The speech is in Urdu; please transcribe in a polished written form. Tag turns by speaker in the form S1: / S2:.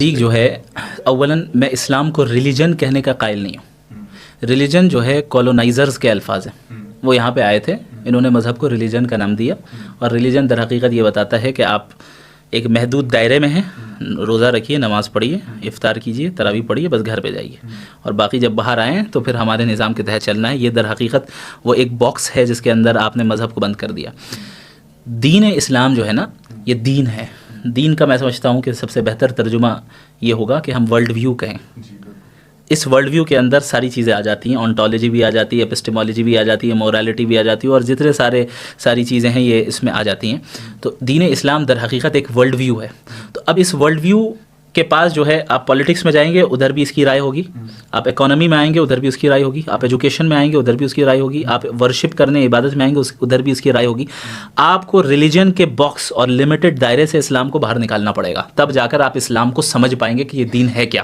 S1: ٹھیک جو ہے اولاً میں اسلام کو ریلیجن کہنے کا قائل نہیں ہوں. ریلیجن جو ہے کولونائزرز کے الفاظ ہیں. وہ یہاں پہ آئے تھے, انہوں نے مذہب کو ریلیجن کا نام دیا, اور ریلیجن در حقیقت یہ بتاتا ہے کہ آپ ایک محدود دائرے میں ہیں, روزہ رکھیے, نماز پڑھیے, افطار کیجیے, تراویح پڑھیے, بس گھر پہ جائیے, اور باقی جب باہر آئیں تو پھر ہمارے نظام کے تحت چلنا ہے. یہ در حقیقت وہ ایک باکس ہے جس کے اندر آپ نے مذہب کو بند کر دیا. دین اسلام جو ہے نا, یہ دین ہے. دین کا میں سمجھتا ہوں کہ سب سے بہتر ترجمہ یہ ہوگا کہ ہم ورلڈ ویو کہیں. اس ورلڈ ویو کے اندر ساری چیزیں آ جاتی ہیں, آنٹالوجی بھی آ جاتی ہے, ایپسٹیمالوجی بھی آ جاتی ہے, مورالٹی بھی آ جاتی ہے, اور جتنے ساری چیزیں ہیں یہ اس میں آ جاتی ہیں. تو دین اسلام در حقیقت ایک ورلڈ ویو ہے. تو اب اس ورلڈ ویو کے پاس جو ہے, آپ پالیٹکس میں جائیں گے ادھر بھی اس کی رائے ہوگی, آپ اکانومی میں آئیں گے ادھر بھی اس کی رائے ہوگی, آپ ایجوکیشن میں آئیں گے ادھر بھی اس کی رائے ہوگی, آپ ورشپ کرنے عبادت میں آئیں گے ادھر بھی اس کی رائے ہوگی. آپ کو ریلیجن کے باکس اور لمیٹڈ دائرے سے اسلام کو باہر نکالنا پڑے گا, تب جا کر آپ اسلام کو سمجھ پائیں گے کہ یہ دین ہے کیا.